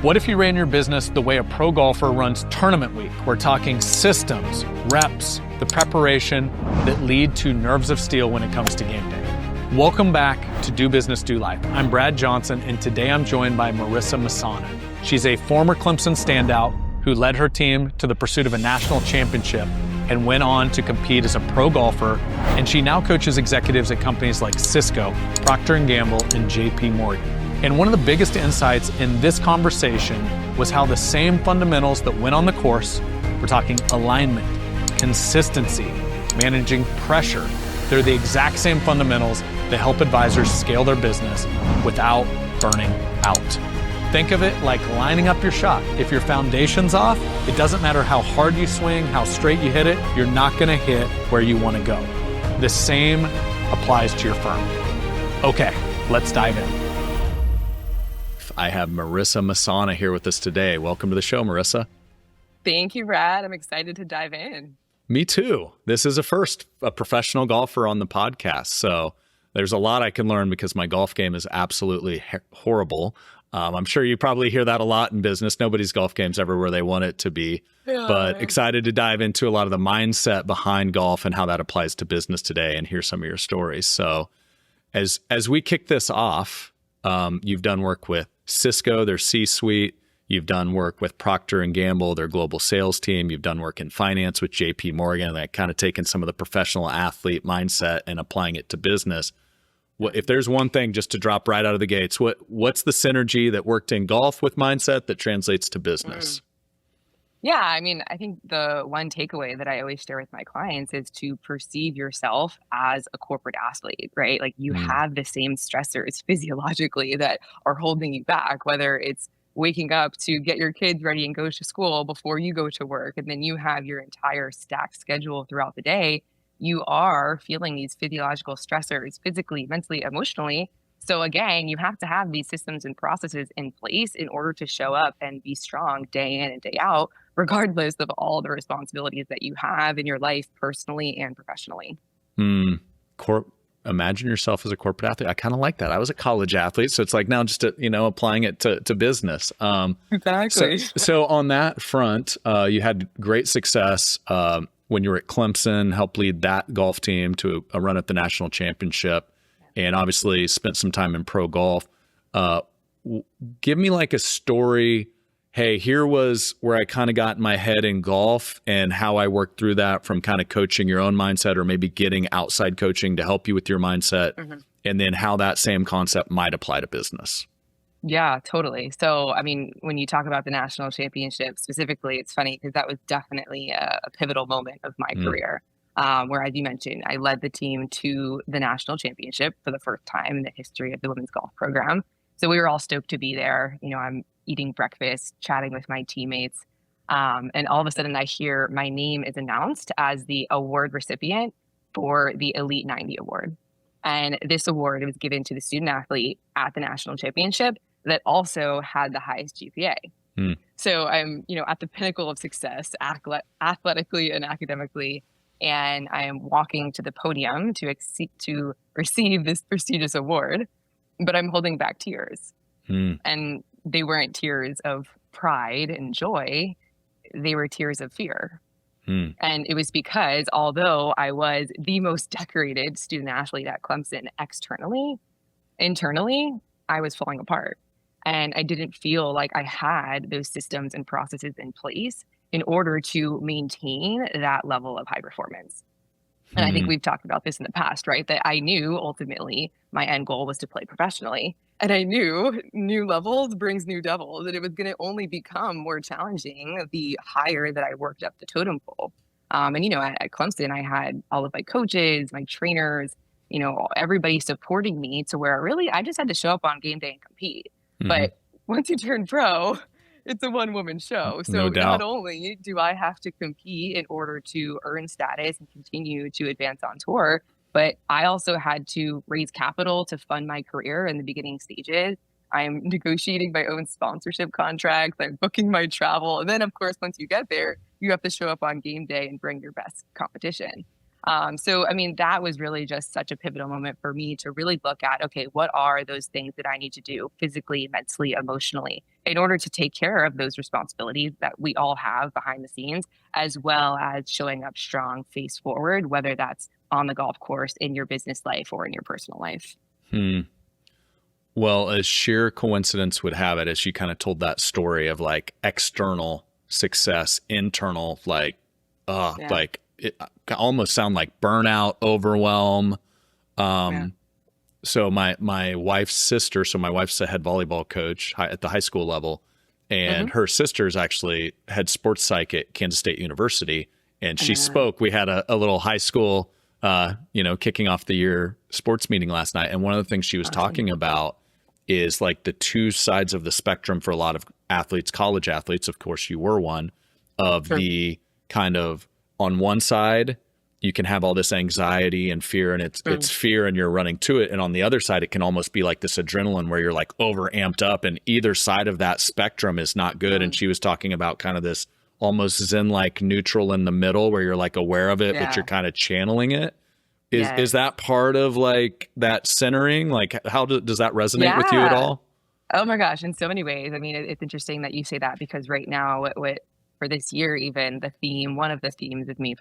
What if you ran your business the way a pro golfer runs tournament week? We're talking systems, reps, the preparation that lead to nerves of steel when it comes to game day. Welcome back to Do Business, Do Life. I'm Brad Johnson, and today I'm joined by Marisa Messana. She's a former Clemson standout who led her team to the pursuit of a national championship and went on to compete as a pro golfer, and she now coaches executives at companies like Cisco, Procter & Gamble, and JP Morgan. And one of the biggest insights in this conversation was how the same fundamentals that went on the course, we're talking alignment, consistency, managing pressure, they're the exact same fundamentals that help advisors scale their business without burning out. Think of it like lining up your shot. If your foundation's off, it doesn't matter how hard you swing, how straight you hit it, you're not gonna hit where you wanna go. The same applies to your firm. Okay, let's dive in. I have Marisa Messana here with us today. Welcome to the show, Marisa. Thank you, Brad. I'm excited to dive in. Me too. This is a professional golfer on the podcast. So there's a lot I can learn because my golf game is absolutely horrible. I'm sure you probably hear that a lot in business. Nobody's golf game's ever where they want it to be, but excited to dive into a lot of the mindset behind golf and how that applies to business today and hear some of your stories. So as we kick this off, you've done work with Cisco, their C-suite. You've done work with Procter & Gamble, their global sales team. You've done work in finance with JP Morgan, that kind of taken some of the professional athlete mindset and applying it to business. If there's one thing just to drop right out of the gates, what's the synergy that worked in golf with mindset that translates to business? Yeah, I mean, I think the one takeaway that I always share with my clients is to perceive yourself as a corporate athlete, right? Like you have the same stressors physiologically that are holding you back, whether it's waking up to get your kids ready and go to school before you go to work, and then you have your entire stacked schedule throughout the day. You are feeling these physiological stressors physically, mentally, emotionally. So again, you have to have these systems and processes in place in order to show up and be strong day in and day out, regardless of all the responsibilities that you have in your life, personally and professionally. Imagine yourself as a corporate athlete. I kind of like that. I was a college athlete, so it's like now just applying it to business. Exactly. So on that front, you had great success when you were at Clemson, helped lead that golf team to a run at the national championship, and obviously spent some time in pro golf. Give me like a story. Hey, here was where I kind of got in my head in golf and how I worked through that from kind of coaching your own mindset or maybe getting outside coaching to help you with your mindset, and then how that same concept might apply to business. Yeah, totally. So, I mean, when you talk about the national championship specifically, it's funny because that was definitely a pivotal moment of my career, where, as you mentioned, I led the team to the national championship for the first time in the history of the women's golf program. So we were all stoked to be there. I'm eating breakfast, chatting with my teammates. And all of a sudden I hear my name is announced as the award recipient for the Elite 90 award. And this award was given to the student athlete at the national championship that also had the highest GPA. So I'm, at the pinnacle of success, athletically and academically. And I am walking to the podium to receive this prestigious award, but I'm holding back tears. And they weren't tears of pride and joy. They were tears of fear. And it was because although I was the most decorated student athlete at Clemson internally, I was falling apart. And I didn't feel like I had those systems and processes in place in order to maintain that level of high performance. And I think we've talked about this in the past, right? That I knew ultimately my end goal was to play professionally. And I knew new levels brings new devils, and it was going to only become more challenging the higher that I worked up the totem pole. At Clemson, I had all of my coaches, my trainers, everybody supporting me to where really I just had to show up on game day and compete. But once you turn pro, it's a one-woman show. So No doubt. Not only do I have to compete in order to earn status and continue to advance on tour, but I also had to raise capital to fund my career in the beginning stages. I'm negotiating my own sponsorship contracts. I'm booking my travel. And then, of course, once you get there, you have to show up on game day and bring your best competition. So, I mean, that was really just such a pivotal moment for me to really look at, okay, what are those things that I need to do physically, mentally, emotionally in order to take care of those responsibilities that we all have behind the scenes, as well as showing up strong face forward, whether that's on the golf course, in your business life, or in your personal life. Well, as sheer coincidence would have it, as you kind of told that story of like external success, internal, like it almost sound like burnout, overwhelm. So my wife's sister, so my wife's a head volleyball coach at the high school level, and her sister's actually head sports psych at Kansas State University. And she spoke, we had a little high school, kicking off the year sports meeting last night. And one of the things she was talking about is like the two sides of the spectrum for a lot of athletes, college athletes, of course you were one, of the kind of, on one side, you can have all this anxiety and fear, and it's fear and you're running to it. And on the other side, it can almost be like this adrenaline where you're like over amped up, and either side of that spectrum is not good. And she was talking about kind of this almost zen like neutral in the middle where you're like aware of it, but you're kind of channeling it. Is that part of like that centering? Like how does that resonate with you at all? Oh my gosh, in so many ways. I mean, it's interesting that you say that, because right now what for this year, even one of the themes of me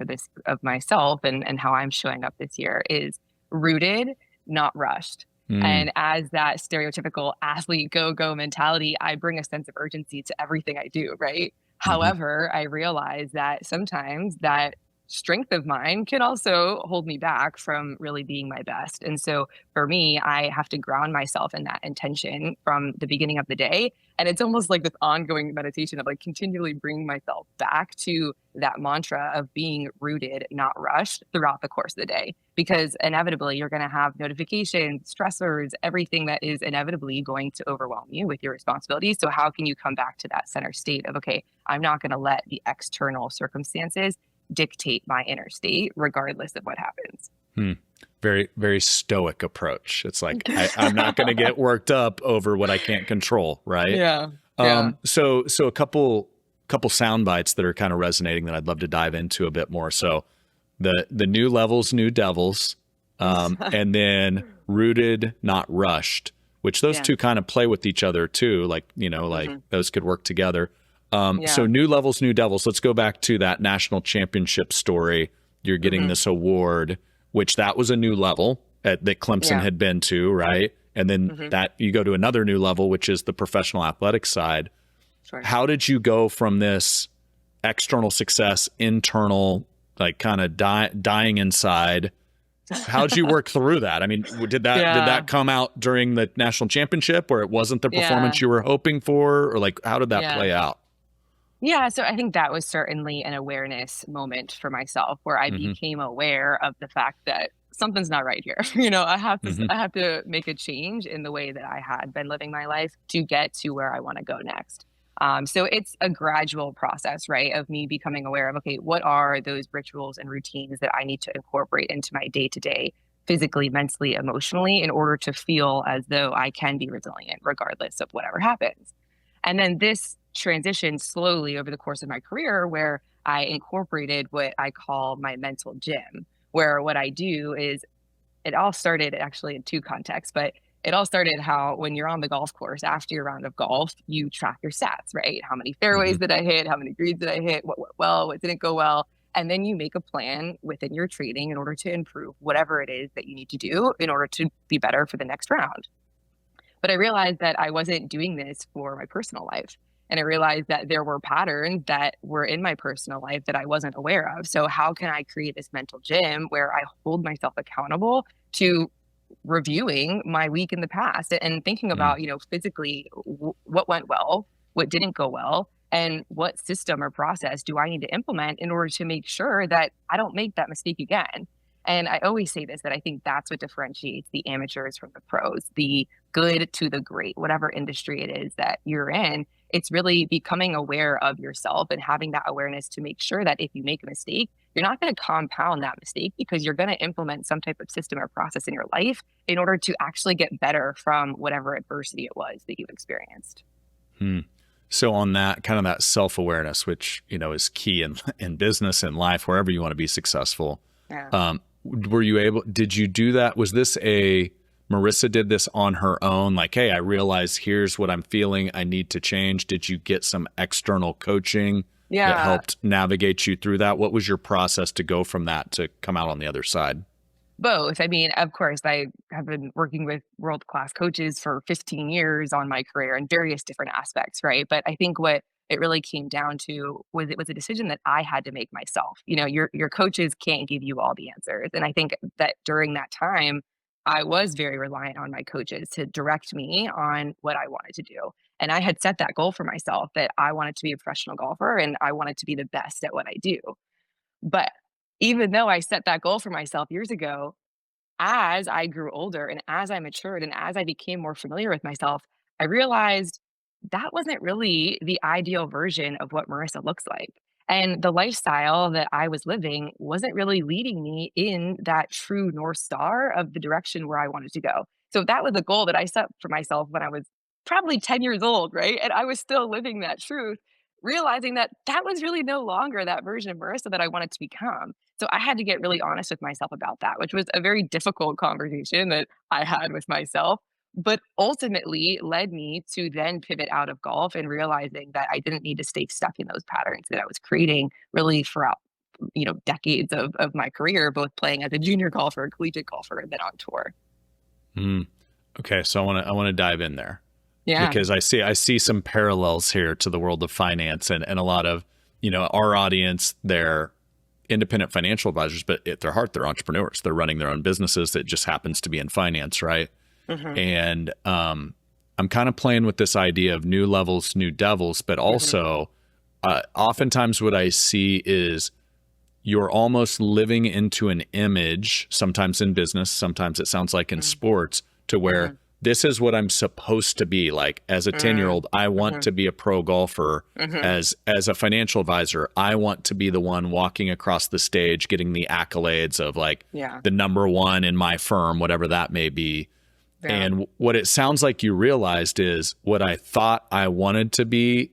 of myself and how I'm showing up this year is rooted, not rushed. And as that stereotypical athlete go mentality, I bring a sense of urgency to everything I do, right? However, I realize that sometimes that strength of mine can also hold me back from really being my best. And so for me, I have to ground myself in that intention from the beginning of the day. And it's almost like this ongoing meditation of like continually bringing myself back to that mantra of being rooted, not rushed throughout the course of the day. Because inevitably you're going to have notifications, stressors, everything that is inevitably going to overwhelm you with your responsibilities. So how can you come back to that center state of, okay, I'm not going to let the external circumstances dictate my inner state, regardless of what happens. Very, very stoic approach. It's like, I'm not going to get worked up over what I can't control. Right. So a couple sound bites that are kind of resonating that I'd love to dive into a bit more. So the new levels, new devils, and then rooted, not rushed, which those two kind of play with each other too. Like, those could work together. So new levels, new devils. Let's go back to that national championship story. You're getting this award, which that was a new level that Clemson had been to, right? And then that you go to another new level, which is the professional athletic side. Sure. How did you go from this external success, internal, like kind of dying inside? How'd you work through that? I mean, did that come out during the national championship, or it wasn't the performance you were hoping for, or like how did that play out? Yeah, so I think that was certainly an awareness moment for myself where I became aware of the fact that something's not right here. I have to make a change in the way that I had been living my life to get to where I want to go next. So it's a gradual process, right, of me becoming aware of, okay, what are those rituals and routines that I need to incorporate into my day-to-day, physically, mentally, emotionally, in order to feel as though I can be resilient regardless of whatever happens. And then this transitioned slowly over the course of my career where I incorporated what I call my mental gym, where what I do is, it all started actually in two contexts, but it all started how when you're on the golf course, after your round of golf, you track your stats, right? How many fairways did I hit? How many greens did I hit? What went well? What didn't go well? And then you make a plan within your training in order to improve whatever it is that you need to do in order to be better for the next round. But I realized that I wasn't doing this for my personal life. And I realized that there were patterns that were in my personal life that I wasn't aware of. So how can I create this mental gym where I hold myself accountable to reviewing my week in the past and thinking about, physically what went well, what didn't go well, and what system or process do I need to implement in order to make sure that I don't make that mistake again. And I always say this, that I think that's what differentiates the amateurs from the pros, the good to the great, whatever industry it is that you're in. It's really becoming aware of yourself and having that awareness to make sure that if you make a mistake, you're not going to compound that mistake, because you're going to implement some type of system or process in your life in order to actually get better from whatever adversity it was that you experienced. So on that kind of that self-awareness, which, is key in business and life, wherever you want to be successful. Yeah. Did you do that? Was this Marisa did this on her own? Like, hey, I realize here's what I'm feeling. I need to change. Did you get some external coaching that helped navigate you through that? What was your process to go from that to come out on the other side? Both. I mean, of course, I have been working with world-class coaches for 15 years on my career in various different aspects, right? But I think what it really came down to was it was a decision that I had to make myself. Your coaches can't give you all the answers. And I think that during that time, I was very reliant on my coaches to direct me on what I wanted to do. And I had set that goal for myself that I wanted to be a professional golfer and I wanted to be the best at what I do. But even though I set that goal for myself years ago, as I grew older and as I matured and as I became more familiar with myself, I realized that wasn't really the ideal version of what Marisa looks like. And the lifestyle that I was living wasn't really leading me in that true North Star of the direction where I wanted to go. So that was a goal that I set for myself when I was probably 10 years old, right? And I was still living that truth, realizing that that was really no longer that version of Marisa that I wanted to become. So I had to get really honest with myself about that, which was a very difficult conversation that I had with myself, but ultimately led me to then pivot out of golf and realizing that I didn't need to stay stuck in those patterns that I was creating really throughout, decades of my career, both playing as a junior golfer, collegiate golfer, and then on tour. Okay. So I want to dive in there. Yeah. Because I see some parallels here to the world of finance and a lot of, our audience, they're independent financial advisors, but at their heart, they're entrepreneurs. They're running their own businesses that just happens to be in finance, right? Mm-hmm. And I'm kind of playing with this idea of new levels, new devils, but also oftentimes what I see is you're almost living into an image, sometimes in business, sometimes it sounds like in sports, to where this is what I'm supposed to be. Like as a 10-year-old, I want to be a pro golfer. As a financial advisor, I want to be the one walking across the stage, getting the accolades of the number one in my firm, whatever that may be. Yeah. And what it sounds like you realized is what I thought I wanted to be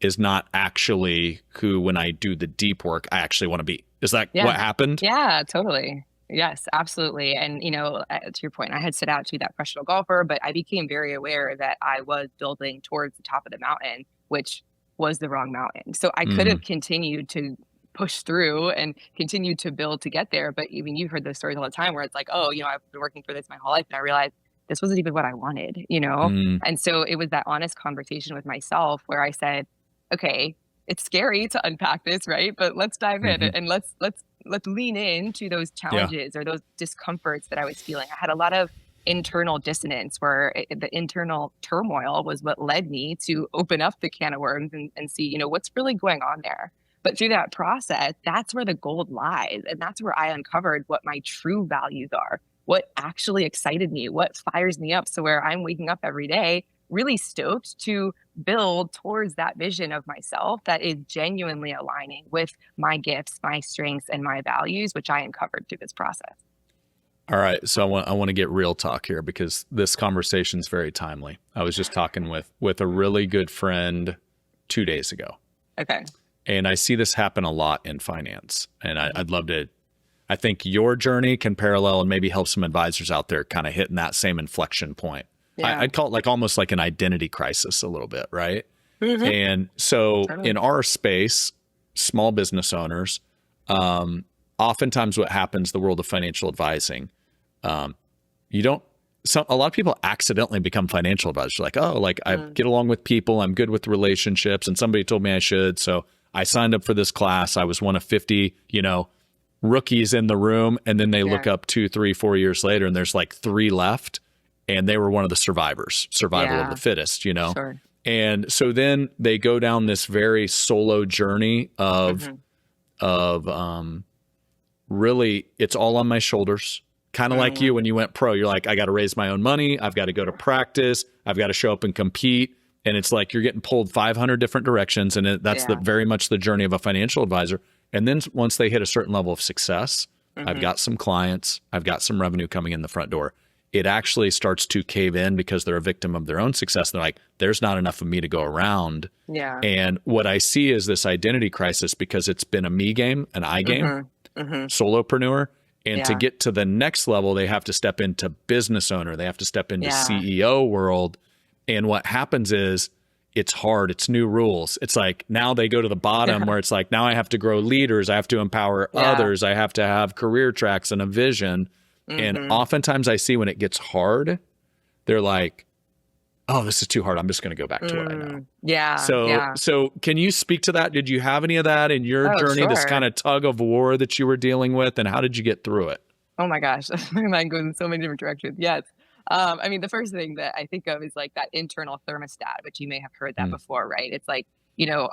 is not actually who, when I do the deep work, I actually want to be. Is that what happened? Yeah, totally. Yes, absolutely. And, to your point, I had set out to be that professional golfer, but I became very aware that I was building towards the top of the mountain, which was the wrong mountain. So I could have continued to push through and continue to build to get there. But even you've heard those stories all the time where it's like, oh, I've been working for this my whole life. And I realized this wasn't even what I wanted, And so it was that honest conversation with myself where I said, okay, it's scary to unpack this, right? But let's dive in and let's lean into those challenges or those discomforts that I was feeling. I had a lot of internal dissonance where the internal turmoil was what led me to open up the can of worms and see, what's really going on there. But through that process, that's where the gold lies. And that's where I uncovered what my true values are, what actually excited me, what fires me up. So where I'm waking up every day really stoked to build towards that vision of myself that is genuinely aligning with my gifts, my strengths, and my values, which I uncovered through this process. All right. So I want to get real talk here because this conversation is very timely. I was just talking with a really good friend 2 days ago. Okay. And I see this happen a lot in finance. And I'd love to, I think your journey can parallel and maybe help some advisors out there kind of hitting that same inflection point. Yeah. I'd call it almost like an identity crisis a little bit, right? And so in our space, small business owners, oftentimes what happens, the world of financial advising, a lot of people accidentally become financial advisors. I get along with people, I'm good with relationships, and somebody told me I should, so I signed up for this class. I was one of 50, rookies in the room, and then they look up 2, 3, 4 years later, and there's 3 left. And they were one of the survival of the fittest, Sure. And so then they go down this very solo journey of really, it's all on my shoulders. Kind of like you when you went pro, you're like, I got to raise my own money. I've got to go to practice. I've got to show up and compete. And it's like you're getting pulled 500 different directions. And that's very much the journey of a financial advisor. And then once they hit a certain level of success, I've got some clients, I've got some revenue coming in the front door. It actually starts to cave in because they're a victim of their own success. They're like, there's not enough of me to go around. Yeah. And what I see is this identity crisis because it's been a me game, an I game. solopreneur. And to get to the next level, they have to step into business owner. They have to step into CEO world. And what happens is it's hard. It's new rules. It's like now they go to the bottom where it's like, now I have to grow leaders. I have to empower others. I have to have career tracks and a vision. And oftentimes I see when it gets hard, they're like, oh, this is too hard. I'm just going to go back to what I know. So can you speak to that? Did you have any of that in your journey, this kind of tug of war that you were dealing with, and how did you get through it? Oh my gosh, my mind goes in so many different directions. Yes. I mean, the first thing that I think of is like that internal thermostat, which you may have heard that before, right? It's like,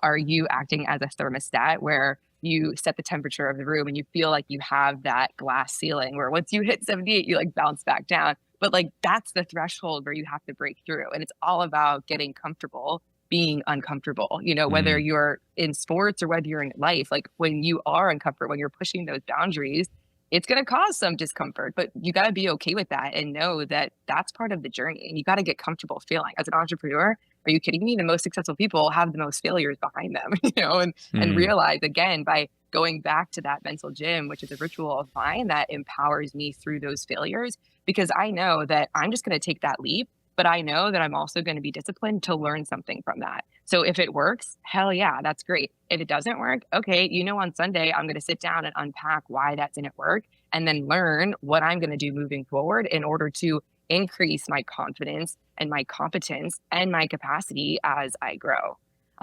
are you acting as a thermostat where you set the temperature of the room and you feel like you have that glass ceiling where once you hit 78, you like bounce back down. But like, that's the threshold where you have to break through. And it's all about getting comfortable, being uncomfortable, whether you're in sports or whether you're in life, like when you are uncomfortable, when you're pushing those boundaries, it's going to cause some discomfort, but you got to be okay with that and know that that's part of the journey. And you got to get comfortable feeling. As an entrepreneur, are you kidding me? The most successful people have the most failures behind them, and realize again, by going back to that mental gym, which is a ritual of mine that empowers me through those failures, because I know that I'm just going to take that leap, but I know that I'm also going to be disciplined to learn something from that. So if it works, hell yeah, that's great. If it doesn't work, okay, on Sunday, I'm going to sit down and unpack why that didn't work and then learn what I'm going to do moving forward in order to increase my confidence and my competence and my capacity as I grow.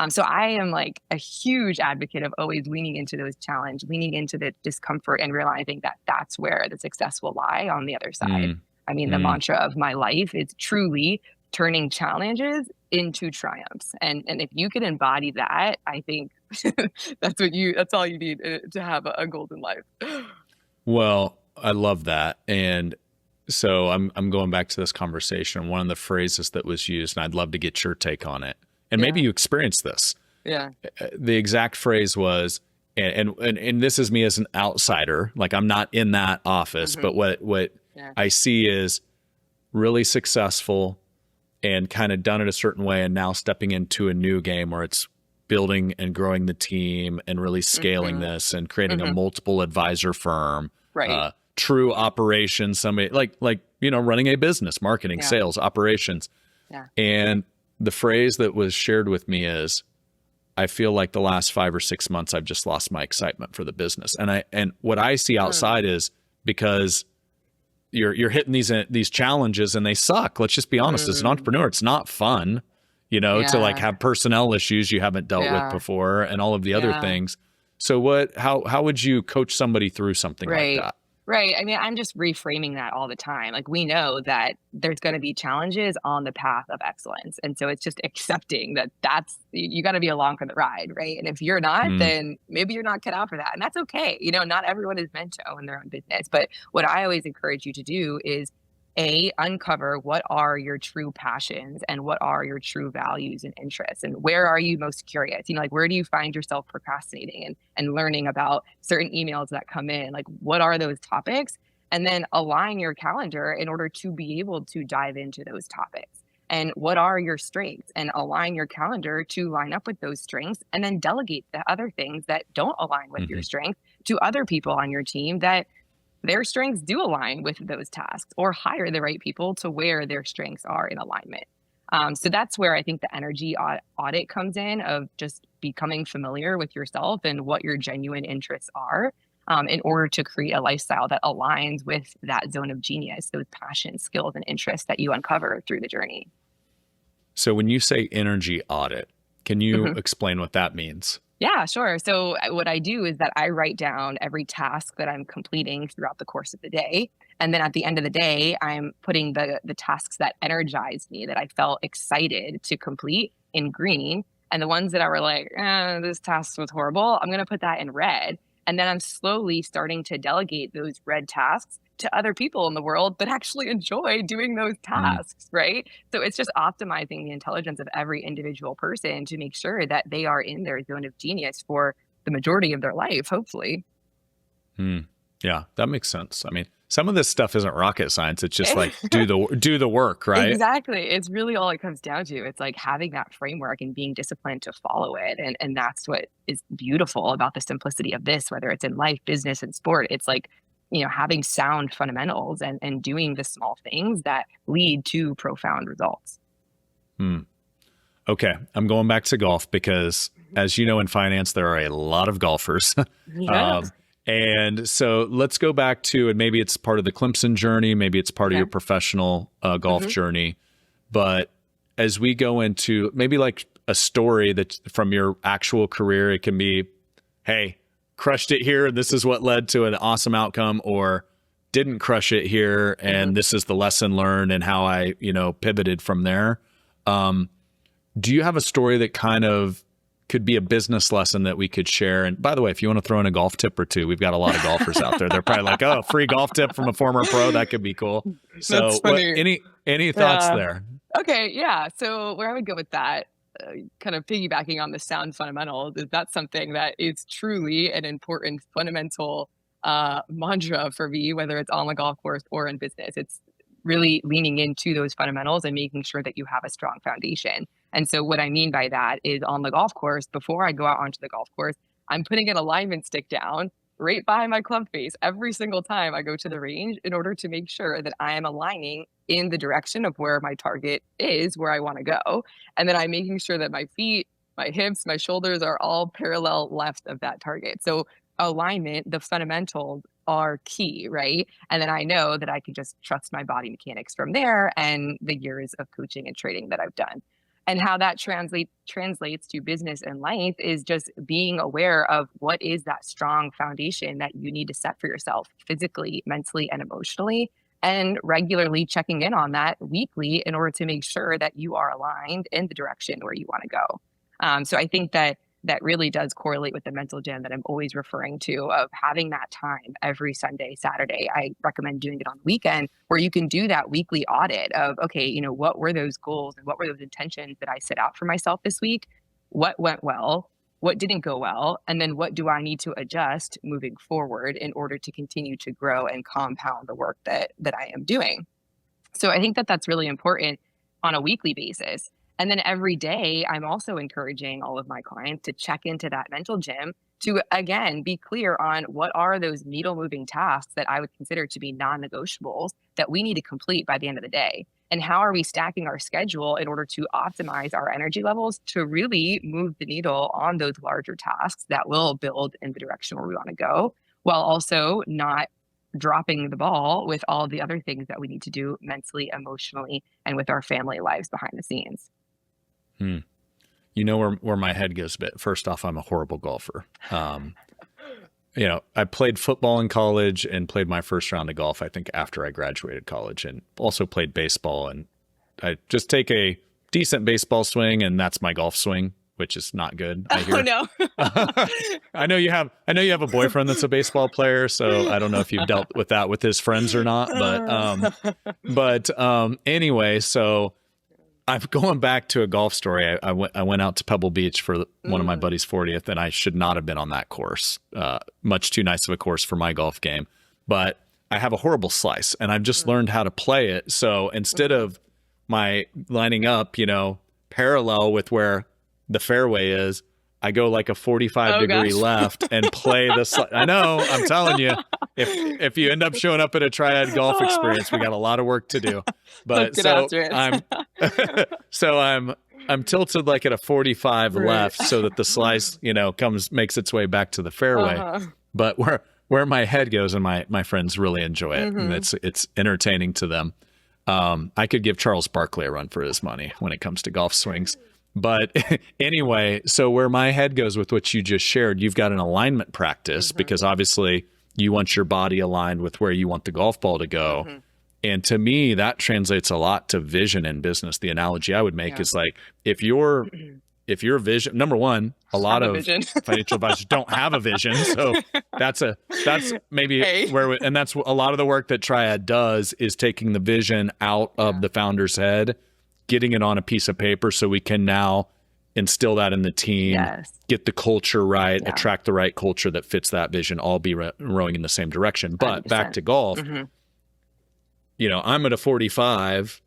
So I am like a huge advocate of always leaning into those challenges, leaning into the discomfort and realizing that that's where the success will lie on the other side. I mean, the mantra of my life is truly turning challenges into triumphs. And if you can embody that, I think that's all you need to have a golden life. Well, I love that. And so I'm going back to this conversation. One of the phrases that was used, and I'd love to get your take on it. And maybe you experienced this. Yeah. The exact phrase was, and this is me as an outsider, like I'm not in that office, but what I see is really successful and kind of done it a certain way, and now stepping into a new game where it's building and growing the team and really scaling this and creating a multiple advisor firm, true operations, somebody like running a business, marketing, sales, operations. And the phrase that was shared with me is, I feel like the last 5 or 6 months, I've just lost my excitement for the business. And what I see outside is because you're hitting these challenges and they suck. Let's just be honest. As an entrepreneur, it's not fun, to like have personnel issues you haven't dealt with before and all of the other things. So how would you coach somebody through something like that? Right. I mean, I'm just reframing that all the time. Like, we know that there's going to be challenges on the path of excellence. And so it's just accepting that you got to be along for the ride, right? And if you're not, then maybe you're not cut out for that. And that's okay. Not everyone is meant to own their own business. But what I always encourage you to do is uncover what are your true passions and what are your true values and interests, and where are you most curious? Like, where do you find yourself procrastinating and learning about certain emails that come in? Like, what are those topics? And then align your calendar in order to be able to dive into those topics. And what are your strengths? And align your calendar to line up with those strengths, and then delegate the other things that don't align with your strength to other people on your team that their strengths do align with those tasks, or hire the right people to where their strengths are in alignment. So that's where I think the energy audit comes in, of just becoming familiar with yourself and what your genuine interests are, in order to create a lifestyle that aligns with that zone of genius, those passions, skills, and interests that you uncover through the journey. So when you say energy audit, can you explain what that means? Yeah, sure. So what I do is that I write down every task that I'm completing throughout the course of the day. And then at the end of the day, I'm putting the tasks that energized me, that I felt excited to complete, in green. And the ones that I were like, this task was horrible, I'm going to put that in red. And then I'm slowly starting to delegate those red tasks to other people in the world that actually enjoy doing those tasks, right? So it's just optimizing the intelligence of every individual person to make sure that they are in their zone of genius for the majority of their life, hopefully. Yeah, that makes sense. I mean, some of this stuff isn't rocket science. It's just like do the work, right? Exactly. It's really all it comes down to. It's like having that framework and being disciplined to follow it. And that's what is beautiful about the simplicity of this, whether it's in life, business, and sport. It's like, having sound fundamentals and doing the small things that lead to profound results. Okay. I'm going back to golf because, as you know, in finance, there are a lot of golfers. Yeah. And so let's go back to, and maybe it's part of the Clemson journey, maybe it's part of your professional golf journey. But as we go into maybe like a story that from your actual career, it can be, hey, crushed it here, and this is what led to an awesome outcome, or didn't crush it here, and this is the lesson learned and how I, pivoted from there. Do you have a story that kind of could be a business lesson that we could share? And by the way, if you want to throw in a golf tip or two, we've got a lot of golfers out there. They're probably like, oh, free golf tip from a former pro. That could be cool. So any thoughts there? Okay. Yeah. So where I would go with that, kind of piggybacking on the sound fundamentals, is that's something that is truly an important fundamental mantra for me, whether it's on the golf course or in business. It's really leaning into those fundamentals and making sure that you have a strong foundation. And so what I mean by that is on the golf course, before I go out onto the golf course, I'm putting an alignment stick down right by my club face every single time I go to the range in order to make sure that I am aligning in the direction of where my target is, where I want to go. And then I'm making sure that my feet, my hips, my shoulders are all parallel left of that target. So alignment, the fundamentals are key, right? And then I know that I can just trust my body mechanics from there and the years of coaching and training that I've done. And how that translates to business and life is just being aware of what is that strong foundation that you need to set for yourself physically, mentally, and emotionally, and regularly checking in on that weekly in order to make sure that you are aligned in the direction where you want to go. So I think that really does correlate with the mental gym that I'm always referring to, of having that time every Sunday, Saturday. I recommend doing it on the weekend, where you can do that weekly audit of, okay, what were those goals and what were those intentions that I set out for myself this week? What went well? What didn't go well? And then what do I need to adjust moving forward in order to continue to grow and compound the work that I am doing? So I think that that's really important on a weekly basis. And then every day, I'm also encouraging all of my clients to check into that mental gym to, again, be clear on what are those needle moving tasks that I would consider to be non-negotiables that we need to complete by the end of the day. And how are we stacking our schedule in order to optimize our energy levels to really move the needle on those larger tasks that will build in the direction where we want to go, while also not dropping the ball with all the other things that we need to do mentally, emotionally, and with our family lives behind the scenes. You know where my head goes a bit. First off, I'm a horrible golfer. I played football in college and played my first round of golf, I think, after I graduated college, and also played baseball. And I just take a decent baseball swing, and that's my golf swing, which is not good. I hear. Oh, no. I know you have a boyfriend that's a baseball player, so I don't know if you've dealt with that with his friends or not. But anyway, so I'm going back to a golf story. I went out to Pebble Beach for one of my buddy's 40th, and I should not have been on that course. Much too nice of a course for my golf game. But I have a horrible slice, and I've just learned how to play it. So instead of my lining up, parallel with where the fairway is, I go like a 45-degree left and play the I know, I'm telling you, if you end up showing up at a Triad golf experience, we got a lot of work to do. But I'm tilted like at a 45 left, so that the slice, makes its way back to the fairway. But where my head goes, and my friends really enjoy it, and it's entertaining to them. I could give Charles Barkley a run for his money when it comes to golf swings. But anyway, so where my head goes with what you just shared, you've got an alignment practice because obviously you want your body aligned with where you want the golf ball to go. And to me, that translates a lot to vision in business. The analogy I would make is like, if your vision, number one, a lot of financial advisors don't have a vision. So that's maybe and that's a lot of the work that Triad does, is taking the vision out of the founder's head, getting it on a piece of paper so we can now instill that in the team, get the culture right, attract the right culture that fits that vision, all be rowing in the same direction. But 100%. Back to golf, I'm at a 45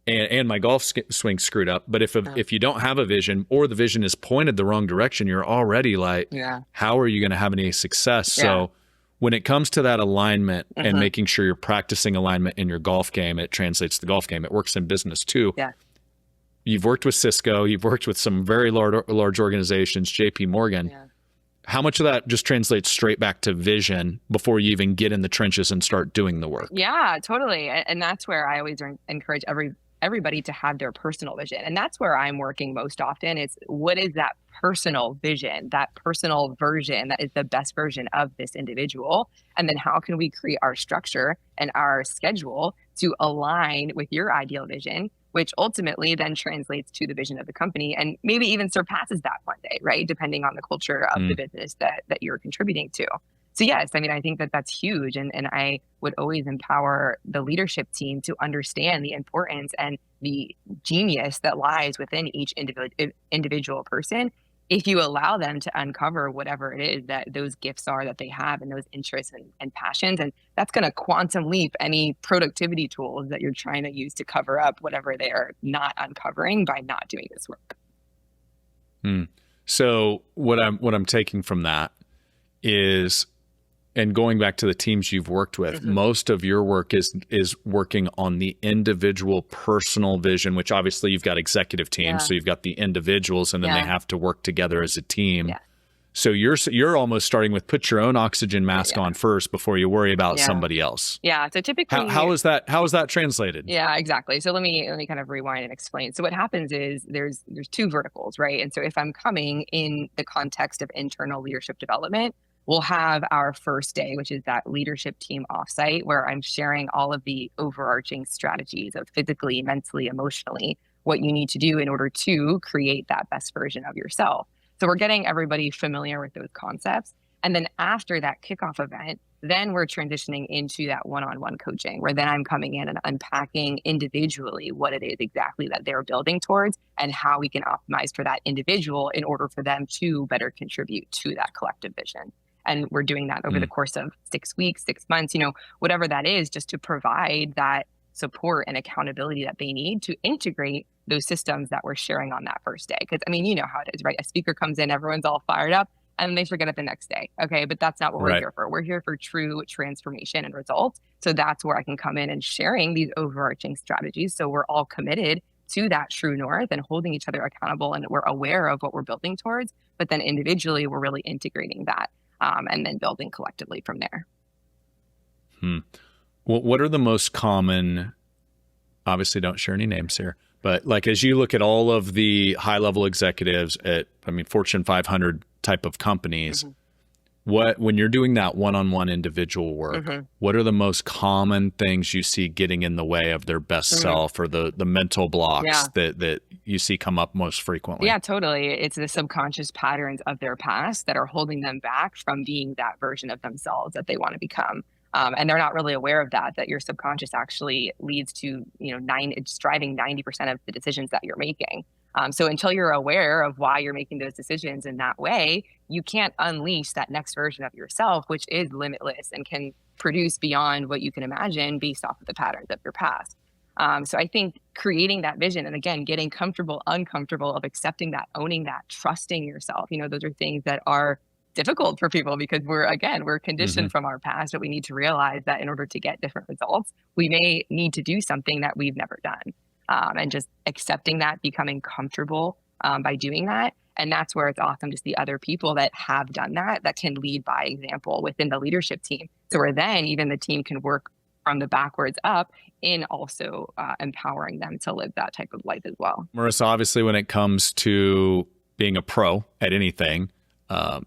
and my golf swing screwed up. But if you don't have a vision, or the vision is pointed the wrong direction, you're already like, how are you going to have any success? Yeah. So when it comes to that alignment and making sure you're practicing alignment in your golf game, it translates to the golf game. It works in business too. Yeah. You've worked with Cisco, you've worked with some very large organizations, JP Morgan. Yeah. How much of that just translates straight back to vision before you even get in the trenches and start doing the work? Yeah, totally. And that's where I always encourage everybody to have their personal vision. And that's where I'm working most often, is what is that personal vision, that personal version that is the best version of this individual? And then how can we create our structure and our schedule to align with your ideal vision, which ultimately then translates to the vision of the company and maybe even surpasses that one day, right? Depending on the culture of the business that you're contributing to. So yes, I mean, I think that that's huge. And I would always empower the leadership team to understand the importance and the genius that lies within each individual person, if you allow them to uncover whatever it is that those gifts are that they have and those interests and passions. And that's going to quantum leap any productivity tools that you're trying to use to cover up whatever they are not uncovering by not doing this work. So what I'm taking from that is, and going back to the teams you've worked with, most of your work is working on the individual personal vision, which obviously you've got executive teams, so you've got the individuals, and then they have to work together as a team. Yeah. So you're almost starting with put your own oxygen mask on first before you worry about somebody else. Yeah. So typically, how is that translated? Yeah, exactly. So let me kind of rewind and explain. So what happens is there's two verticals, right? And so if I'm coming in the context of internal leadership development, we'll have our first day, which is that leadership team offsite, where I'm sharing all of the overarching strategies of physically, mentally, emotionally, what you need to do in order to create that best version of yourself. So we're getting everybody familiar with those concepts. And then after that kickoff event, then we're transitioning into that one-on-one coaching, where then I'm coming in and unpacking individually what it is exactly that they're building towards and how we can optimize for that individual in order for them to better contribute to that collective vision. And we're doing that over the course of 6 weeks, 6 months, whatever that is, just to provide that support and accountability that they need to integrate those systems that we're sharing on that first day. Because, I mean, you know how it is, right? A speaker comes in, everyone's all fired up, and then they forget it the next day. Okay, but that's not what we're here for. We're here for true transformation and results. So that's where I can come in and sharing these overarching strategies. So we're all committed to that true north and holding each other accountable, and we're aware of what we're building towards. But then individually, we're really integrating that. And then building collectively from there. What are the most common, obviously don't share any names here, but like as you look at all of the high-level executives at, Fortune 500 type of companies, when you're doing that one-on-one individual work, what are the most common things you see getting in the way of their best self, or the mental blocks that you see come up most frequently? Yeah, totally. It's the subconscious patterns of their past that are holding them back from being that version of themselves that they want to become. And they're not really aware of that your subconscious actually leads to, it's driving 90% of the decisions that you're making. So until you're aware of why you're making those decisions in that way, you can't unleash that next version of yourself, which is limitless and can produce beyond what you can imagine based off of the patterns of your past. So I think creating that vision, and again, getting comfortable, uncomfortable of accepting that, owning that, trusting yourself, those are things that are difficult for people because we're conditioned from our past, but we need to realize that in order to get different results, we may need to do something that we've never done. And just accepting that, becoming comfortable by doing that. And that's where it's awesome to see other people that have done that can lead by example within the leadership team. So where then even the team can work from the backwards up in also empowering them to live that type of life as well. Marisa, obviously when it comes to being a pro at anything,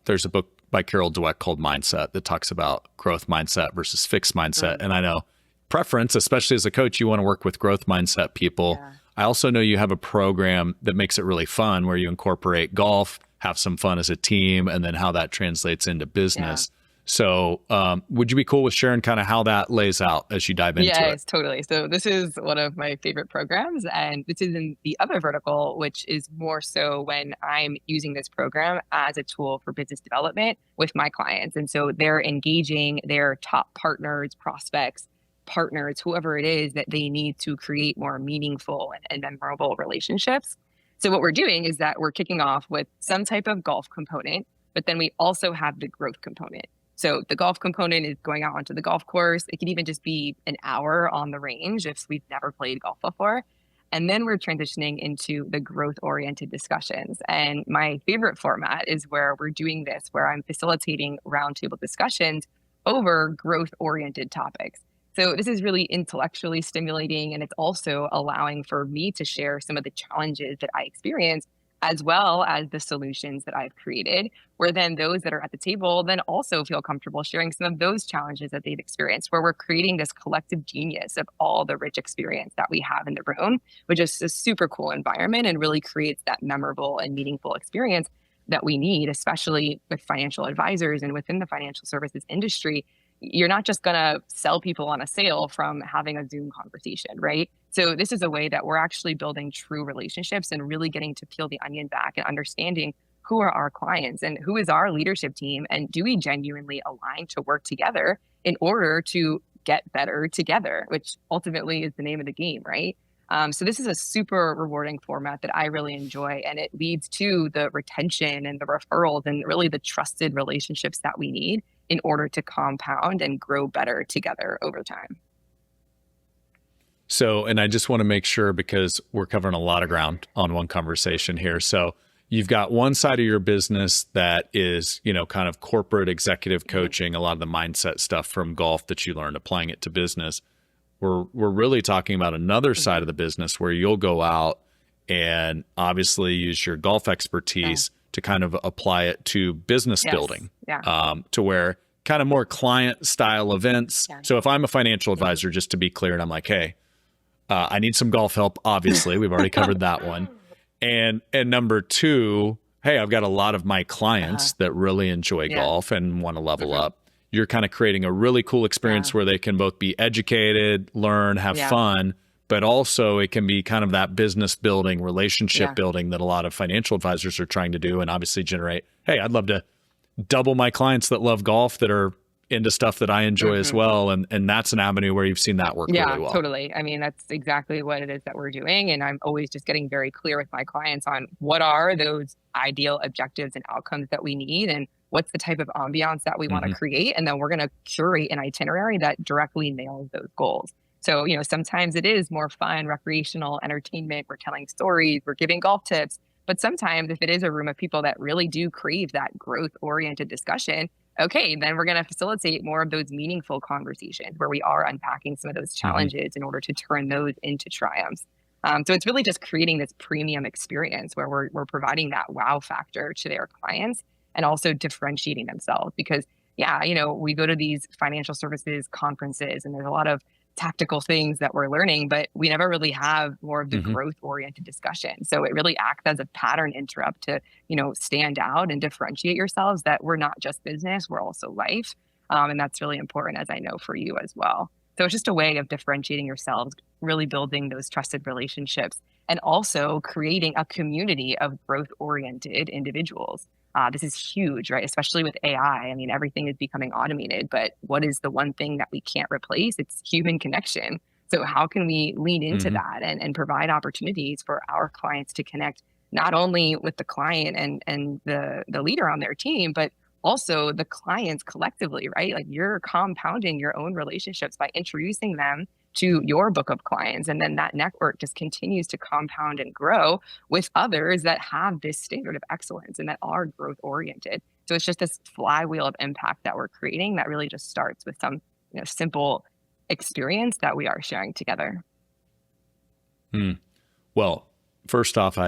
there's a book by Carol Dweck called Mindset that talks about growth mindset versus fixed mindset. And I know preference, especially as a coach, you want to work with growth mindset people. Yeah. I also know you have a program that makes it really fun where you incorporate golf, have some fun as a team, and then how that translates into business. Yeah. So would you be cool with sharing kind of how that lays out as you dive into it? Yes, totally. So this is one of my favorite programs, and this is in the other vertical, which is more so when I'm using this program as a tool for business development with my clients. And so they're engaging their top partners, prospects, partners, whoever it is that they need to create more meaningful and memorable relationships. So what we're doing is that we're kicking off with some type of golf component, but then we also have the growth component. So the golf component is going out onto the golf course. It could even just be an hour on the range if we've never played golf before. And then we're transitioning into the growth-oriented discussions. And my favorite format is where we're doing this, where I'm facilitating roundtable discussions over growth-oriented topics. So this is really intellectually stimulating, and it's also allowing for me to share some of the challenges that I experience, as well as the solutions that I've created, where then those that are at the table then also feel comfortable sharing some of those challenges that they've experienced, where we're creating this collective genius of all the rich experience that we have in the room, which is a super cool environment and really creates that memorable and meaningful experience that we need, especially with financial advisors and within the financial services industry. You're not just going to sell people on a sale from having a Zoom conversation, right? So this is a way that we're actually building true relationships and really getting to peel the onion back and understanding who are our clients and who is our leadership team, and do we genuinely align to work together in order to get better together, which ultimately is the name of the game, right? So this is a super rewarding format that I really enjoy, and it leads to the retention and the referrals and really the trusted relationships that we need in order to compound and grow better together over time. So, and I just want to make sure, because we're covering a lot of ground on one conversation here. So you've got one side of your business that is, you know, kind of corporate executive coaching, a lot of the mindset stuff from golf that you learned, applying it to business. We're really talking about another side of the business where you'll go out and obviously use your golf expertise to kind of apply it to business building, to where kind of more client style events. So if I'm a financial advisor, just to be clear, and I'm like, hey, I need some golf help. Obviously, we've already covered that one. And number two, hey, I've got a lot of my clients that really enjoy golf and want to level up. You're kind of creating a really cool experience where they can both be educated, learn, have fun, but also it can be kind of that business building, relationship building that a lot of financial advisors are trying to do, and obviously generate, hey, I'd love to double my clients that love golf that are into stuff that I enjoy as well. And that's an avenue where you've seen that work really well. Yeah, totally. I mean, that's exactly what it is that we're doing. And I'm always just getting very clear with my clients on what are those ideal objectives and outcomes that we need, and what's the type of ambiance that we want to create. And then we're going to curate an itinerary that directly nails those goals. So, you know, sometimes it is more fun, recreational entertainment. We're telling stories, we're giving golf tips. But sometimes if it is a room of people that really do crave that growth-oriented discussion, okay, then we're going to facilitate more of those meaningful conversations where we are unpacking some of those challenges in order to turn those into triumphs. So it's really just creating this premium experience where we're providing that wow factor to their clients and also differentiating themselves. Because, yeah, you know, we go to these financial services conferences and there's a lot of tactical things that we're learning, but we never really have more of the growth-oriented discussion. So it really acts as a pattern interrupt to, you know, stand out and differentiate yourselves that we're not just business, we're also life. And that's really important, as I know for you as well. So it's just a way of differentiating yourselves, really building those trusted relationships, and also creating a community of growth-oriented individuals. This is huge, right? Especially with AI. I mean, everything is becoming automated, but what is the one thing that we can't replace? It's human connection. So how can we lean into that and provide opportunities for our clients to connect not only with the client and the leader on their team, but also the clients collectively, right? Like you're compounding your own relationships by introducing them to your book of clients. And then that network just continues to compound and grow with others that have this standard of excellence and that are growth oriented. So it's just this flywheel of impact that we're creating that really just starts with some, you know, simple experience that we are sharing together. Well, first off,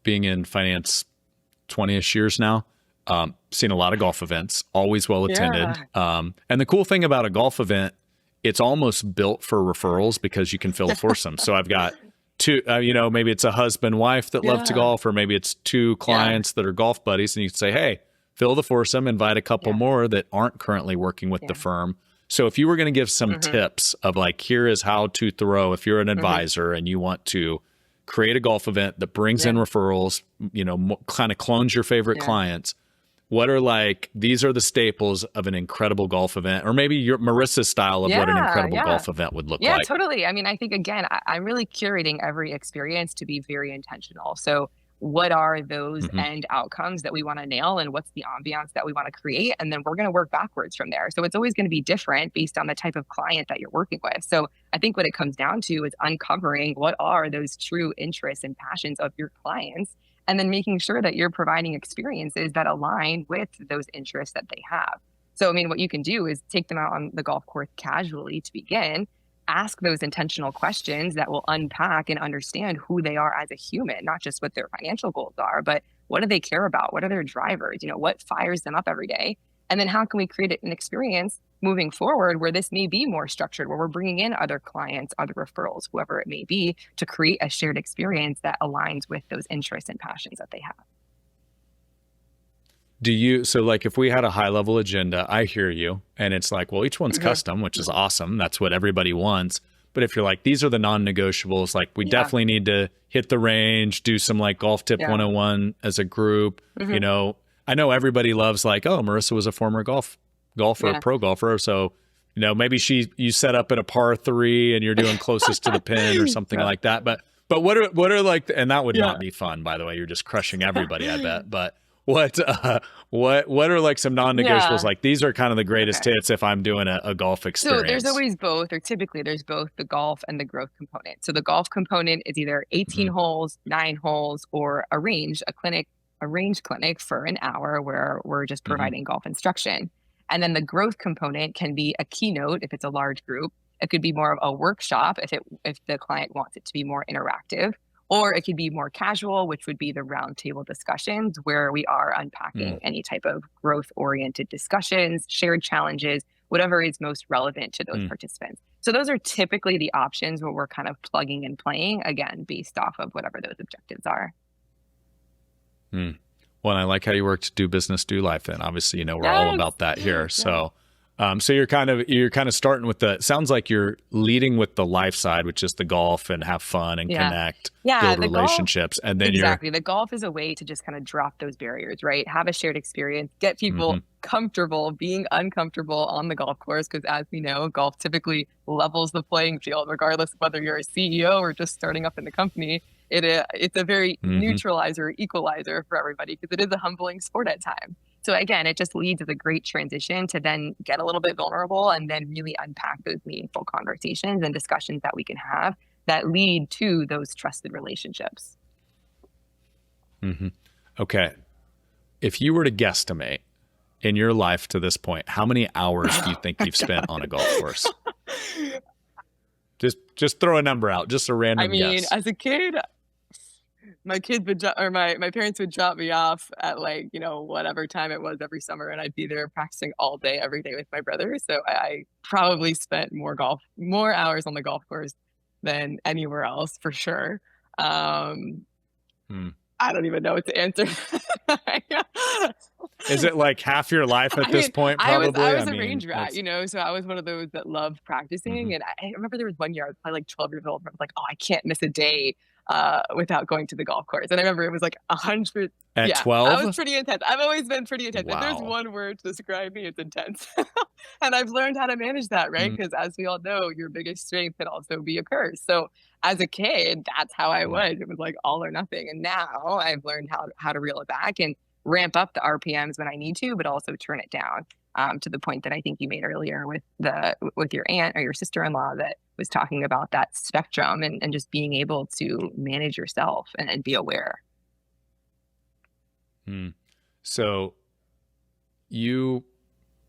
being in finance 20-ish years now, seen a lot of golf events, always well attended. And the cool thing about a golf event, it's almost built for referrals because you can fill a foursome. So I've got two, maybe it's a husband, wife that love to golf, or maybe it's two clients that are golf buddies. And you can say, hey, fill the foursome, invite a couple more that aren't currently working with the firm. So if you were going to give some tips of like, here is how to throw, if you're an advisor and you want to create a golf event that brings in referrals, kind of clones your favorite clients, what are like, these are the staples of an incredible golf event, or maybe your Marissa's style of what an incredible golf event would look like? Yeah, totally. I mean, I think, again, I'm really curating every experience to be very intentional. So what are those end outcomes that we want to nail, and what's the ambiance that we want to create? And then we're going to work backwards from there. So it's always going to be different based on the type of client that you're working with. So I think what it comes down to is uncovering what are those true interests and passions of your clients, and then making sure that you're providing experiences that align with those interests that they have. So, I mean, what you can do is take them out on the golf course casually to begin, ask those intentional questions that will unpack and understand who they are as a human, not just what their financial goals are, but what do they care about? What are their drivers? You know, what fires them up every day? And then how can we create an experience moving forward where this may be more structured, where we're bringing in other clients, other referrals, whoever it may be, to create a shared experience that aligns with those interests and passions that they have. So like if we had a high level agenda, I hear you, and it's like, well, each one's custom, which is awesome. That's what everybody wants. But if you're like, these are the non-negotiables, like we definitely need to hit the range, do some like golf tip 101 as a group. You know, I know everybody loves like, oh, Marissa was a former golfer, pro golfer. So, you know, maybe you set up at a par 3 and you're doing closest to the pin or something like that. But what are like, and that would not be fun, by the way. You're just crushing everybody, I bet. But what are like some non-negotiables? Like these are kind of the greatest hits if I'm doing a golf experience. So there's always both, or typically there's both the golf and the growth component. So the golf component is either 18 holes, 9 holes, or a range clinic for an hour where we're just providing golf instruction. And then the growth component can be a keynote if it's a large group. It could be more of a workshop if the client wants it to be more interactive. Or it could be more casual, which would be the roundtable discussions where we are unpacking any type of growth-oriented discussions, shared challenges, whatever is most relevant to those participants. So those are typically the options where we're kind of plugging and playing, again, based off of whatever those objectives are. Well, and I like how you work to do business, do life. And obviously, you know, we're all about that here. So you're kind of starting with sounds like you're leading with the life side, which is the golf and have fun and connect, build relationships. And then the golf is a way to just kind of drop those barriers, right? Have a shared experience, get people comfortable being uncomfortable on the golf course. Because as we know, golf typically levels the playing field, regardless of whether you're a CEO or just starting up in the company. It's a very neutralizer, equalizer for everybody, because it is a humbling sport at times. So again, it just leads to a great transition to then get a little bit vulnerable and then really unpack those meaningful conversations and discussions that we can have that lead to those trusted relationships. Okay. If you were to guesstimate in your life to this point, how many hours do you think you've spent on a golf course? Just throw a number out, just a random guess. As a kid, my parents would drop me off at like, you know, whatever time it was every summer, and I'd be there practicing all day, every day with my brother. So I probably spent more hours on the golf course than anywhere else, for sure. I don't even know what to answer. Is it like half your life at this point? Probably. I was a range rat, you know, so I was one of those that loved practicing. And I remember there was one year I was probably like 12 years old. I was like, oh, I can't miss a day without going to the golf course. And I remember it was like 100. At 12? I was pretty intense. I've always been pretty intense. Wow. If there's one word to describe me, it's intense. And I've learned how to manage that, right? Because as we all know, your biggest strength can also be a curse. So as a kid, that's how I was. It was like all or nothing. And now I've learned how to reel it back and ramp up the RPMs when I need to, but also turn it down, to the point that I think you made earlier with your aunt or your sister-in-law that was talking about that spectrum and just being able to manage yourself and be aware. So you,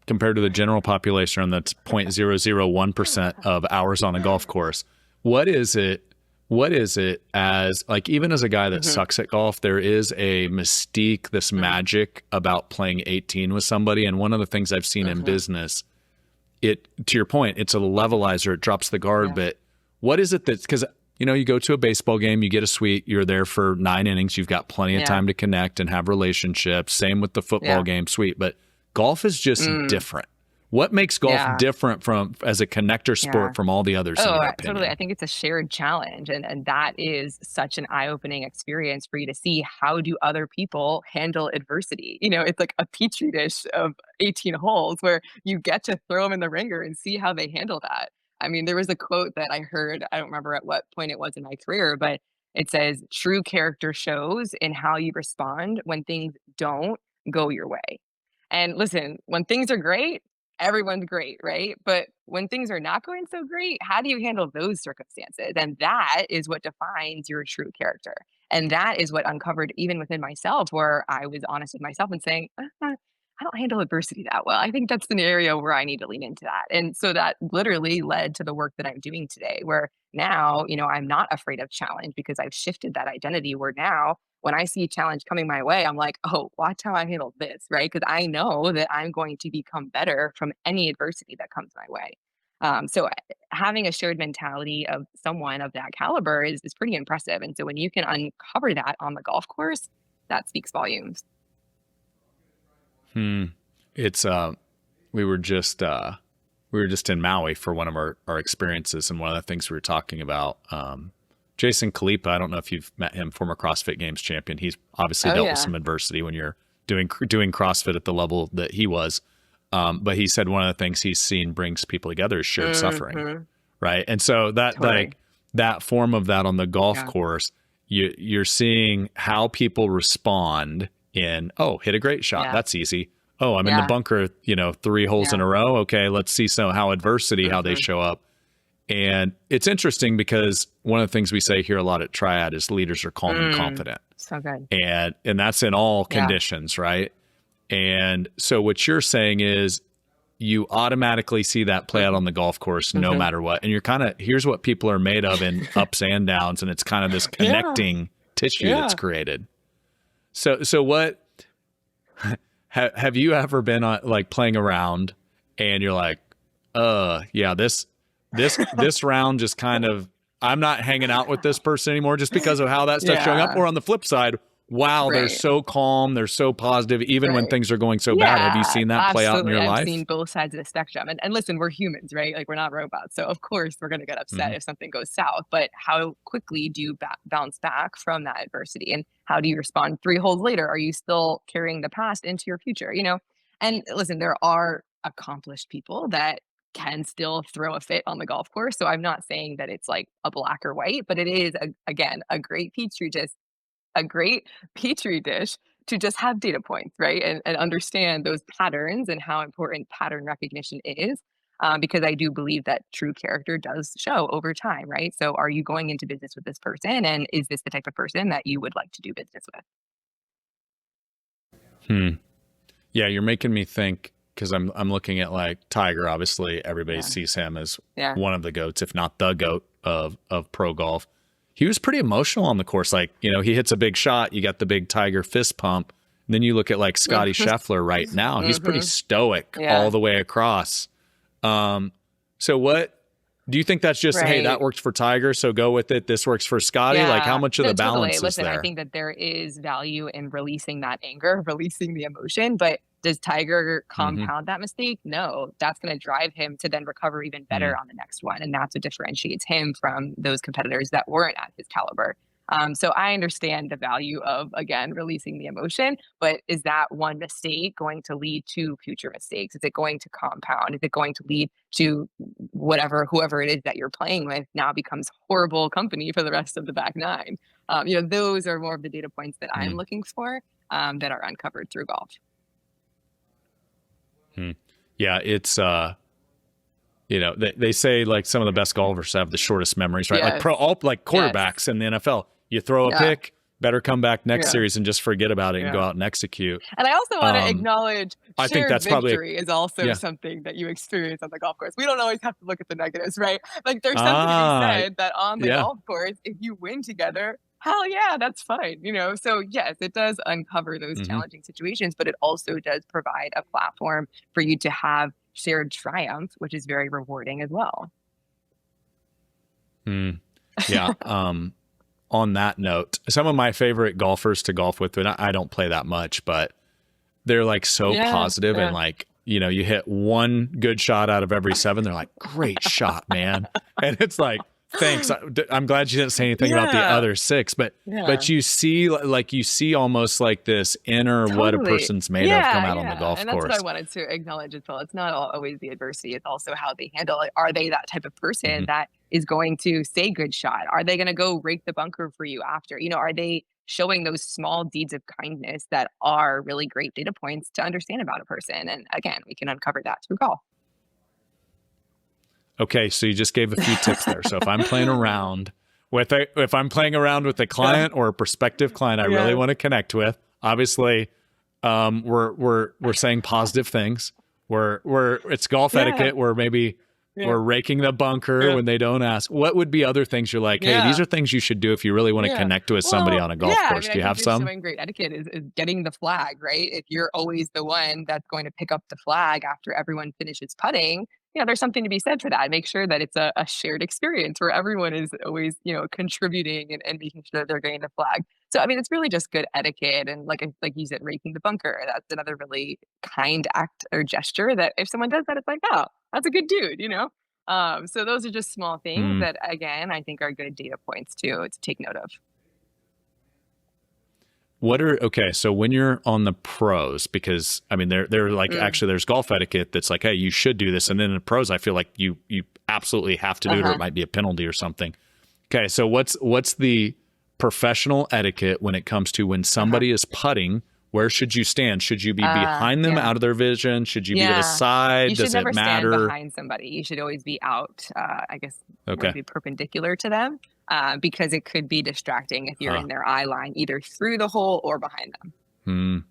compared to the general population, that's 0.001% of hours on a golf course. What is it as, like, even as a guy that sucks at golf, there is a mystique, this magic about playing 18 with somebody. And one of the things I've seen in business, to your point, it's a levelizer, it drops the guard. But what is it because, you know, you go to a baseball game, you get a suite, you're there for 9 innings, you've got plenty of time to connect and have relationships. Same with the football game suite. But golf is just different. What makes golf different from as a connector sport from all the others? Oh, totally. I think it's a shared challenge. And that is such an eye-opening experience for you to see, how do other people handle adversity? You know, it's like a petri dish of 18 holes where you get to throw them in the ringer and see how they handle that. I mean, there was a quote that I heard, I don't remember at what point it was in my career, but it says, true character shows in how you respond when things don't go your way. And listen, when things are great, everyone's great, right? But when things are not going so great, how do you handle those circumstances? And that is what defines your true character. And that is what uncovered even within myself, where I was honest with myself and saying, I don't handle adversity that well. I think that's an area where I need to lean into that. And so that literally led to the work that I'm doing today, where now, you know, I'm not afraid of challenge because I've shifted that identity, where now when I see a challenge coming my way, I'm like, oh, watch how I handle this, right? Because I know that I'm going to become better from any adversity that comes my way. So having a shared mentality of someone of that caliber is pretty impressive. And so when you can uncover that on the golf course, that speaks volumes. It's we were just in Maui for one of our experiences, and one of the things we were talking about, Jason Khalipa, I don't know if you've met him, former CrossFit Games champion. He's obviously dealt with some adversity when you're doing CrossFit at the level that he was. But he said one of the things he's seen brings people together is shared suffering, right? And so that like that form of that on the golf course, you're seeing how people respond in, oh, hit a great shot. That's easy. Oh, I'm in the bunker, 3 holes in a row. Okay, let's see how adversity, how they show up. And it's interesting because one of the things we say here a lot at Triad is leaders are calm and confident. So good. And that's in all conditions, right? And so what you're saying is you automatically see that play out on the golf course no matter what. And you're here's what people are made of in ups and downs. And it's kind of this connecting tissue that's created. So what, have you ever been on, like, playing around and you're like, this round just kind of, I'm not hanging out with this person anymore just because of how that stuff's showing up? Or on the flip side, wow, they're so calm, they're so positive, even when things are going so bad. Have you seen that play out in your life? I've seen both sides of the spectrum. And listen, we're humans, right? Like, we're not robots. So of course we're going to get upset if something goes south, but how quickly do you bounce back from that adversity? And how do you respond 3 holes later? Are you still carrying the past into your future? And listen, there are accomplished people that can still throw a fit on the golf course. So I'm not saying that it's like a black or white, but it is a great petri dish to just have data points, right? And understand those patterns and how important pattern recognition is. Because I do believe that true character does show over time, right? So are you going into business with this person, and is this the type of person that you would like to do business with? Yeah, you're making me think, because I'm looking at, like, Tiger. Obviously, everybody sees him as one of the GOATs, if not the GOAT of pro golf. He was pretty emotional on the course. Like, he hits a big shot, you got the big Tiger fist pump. And then you look at, like, Scotty Scheffler right now. He's pretty stoic all the way across. So what do you think that's just, hey, that worked for Tiger, so go with it. This works for Scotty. Like, how much of the balance is there? I think that there is value in releasing that anger, releasing the emotion, but does Tiger compound that mistake? No, that's going to drive him to then recover even better on the next one. And that's what differentiates him from those competitors that weren't at his caliber. So I understand the value of, again, releasing the emotion, but is that one mistake going to lead to future mistakes? Is it going to compound? Is it going to lead to whoever it is that you're playing with now becomes horrible company for the rest of the back nine? Those are more of the data points that I'm looking for that are uncovered through golf. Yeah, it's they say, like, some of the best golfers have the shortest memories, right? Like quarterbacks in the NFL. You throw a pick, better come back next series and just forget about it and go out and execute. And I also want to acknowledge I think that's victory is also something that you experience on the golf course. We don't always have to look at the negatives, right? Like, there's something to be said that on the golf course, if you win together, hell yeah, that's fine. So yes, it does uncover those challenging situations, but it also does provide a platform for you to have shared triumph, which is very rewarding as well. Yeah. On that note, some of my favorite golfers to golf with, and I don't play that much, but they're, like, so positive and, like, you hit one good shot out of every 7. They're like, great shot, man. And it's like, thanks. I'm glad you didn't say anything about the other 6, but you see, you see almost like this inner what a person's made of come out on the golf course. And that's what I wanted to acknowledge as well. It's not always the adversity. It's also how they handle it. Are they that type of person that is going to say good shot? Are they going to go rake the bunker for you after? Are they showing those small deeds of kindness that are really great data points to understand about a person? And again, we can uncover that through golf. Okay, so you just gave a few tips there. So if I'm playing around with a client or a prospective client I really want to connect with, obviously, we're saying positive things. It's golf etiquette. Where maybe we're raking the bunker when they don't ask. What would be other things you're like, hey, these are things you should do if you really want to connect with somebody on a golf course? Do you have some? Showing great etiquette is getting the flag, right? If you're always the one that's going to pick up the flag after everyone finishes putting, there's something to be said for that. Make sure that it's a shared experience where everyone is always, contributing and making sure that they're getting the flag. So, I mean, it's really just good etiquette. And like you said, raking the bunker, that's another really kind act or gesture that if someone does that, it's like, oh, that's a good dude, So those are just small things that, again, I think are good data points to take note of. So when you're on the pros, because I mean, they're like, actually there's golf etiquette that's like, hey, you should do this. And then in the pros, I feel like you absolutely have to do it or it might be a penalty or something. Okay. So what's the professional etiquette when it comes to when somebody is putting? Where should you stand? Should you be behind them, out of their vision? Should you be to the side? Does it matter? You should never stand behind somebody. You should always be out, I guess, be perpendicular to them, because it could be distracting if you're in their eye line, either through the hole or behind them.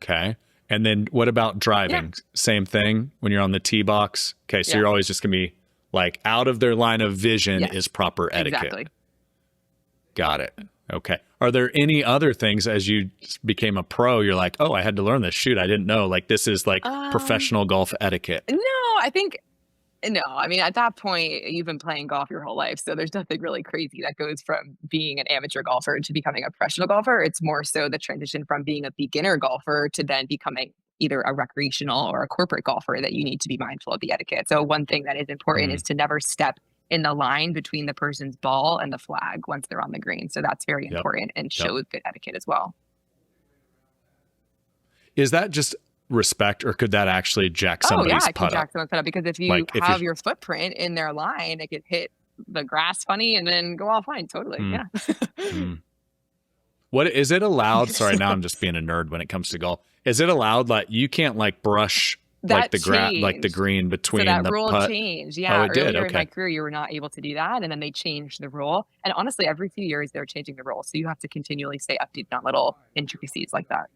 Okay. And then what about driving? Same thing when you're on the tee box? Okay, so you're always just going to be like out of their line of vision is proper etiquette. Exactly. Got it. Okay. Are there any other things as you became a pro, you're like, oh, I had to learn this. Shoot, I didn't know. Like this is like professional golf etiquette. No, I mean, at that point, you've been playing golf your whole life. So there's nothing really crazy that goes from being an amateur golfer to becoming a professional golfer. It's more so the transition from being a beginner golfer to then becoming either a recreational or a corporate golfer that you need to be mindful of the etiquette. So one thing that is important is to never step in the line between the person's ball and the flag once they're on the green. So that's very important and shows good etiquette as well. Is that just respect, or could that actually jack somebody's putt up? Jack someone's putt up, because if you have your footprint in their line, it could hit the grass funny and then go offline. Totally. What is it allowed? Sorry, now I'm just being a nerd when it comes to golf. Is it allowed you can't brush the green between the putt? So that rule changed. Yeah. Oh, it did. Earlier in my career, you were not able to do that. And then they changed the rule. And honestly, every few years they're changing the rule. So you have to continually stay updated on little intricacies like that.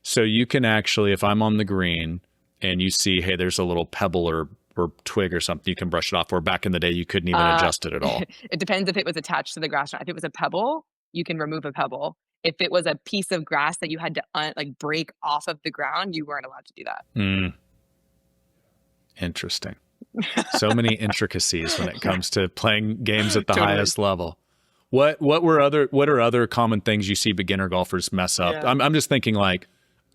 So you can actually, if I'm on the green and you see, hey, there's a little pebble or twig or something, you can brush it off. Or back in the day, you couldn't even adjust it at all. It depends if it was attached to the grass or not. If it was a pebble, you can remove a pebble. If it was a piece of grass that you had to break off of the ground, you weren't allowed to do that. Interesting. So many intricacies when it comes to playing games at the highest level. What are other common things you see beginner golfers mess up? Yeah. I'm just thinking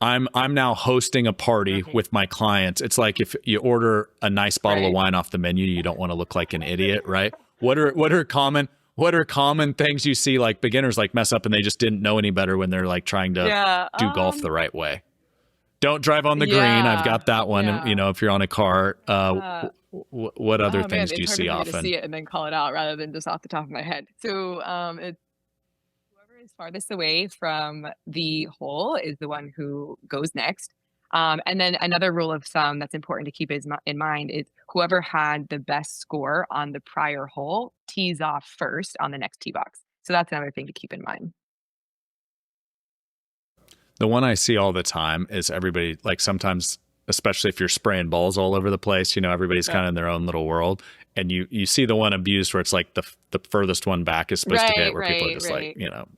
I'm now hosting a party with my clients. It's like if you order a nice bottle of wine off the menu, you don't want to look like an idiot, right? What are common things you see beginners mess up and they just didn't know any better when they're trying to do golf the right way? Don't drive on the green. I've got that one. Yeah. If you're on a cart, what other things do you see often? To see it and then call it out rather than just off the top of my head. So it's whoever is farthest away from the hole is the one who goes next. And then another rule of thumb that's important to keep in mind is whoever had the best score on the prior hole tees off first on the next tee box. So that's another thing to keep in mind. The one I see all the time is everybody, sometimes, especially if you're spraying balls all over the place, everybody's kind of in their own little world. And you see the one abused where it's the furthest one back is supposed to hit, where people are just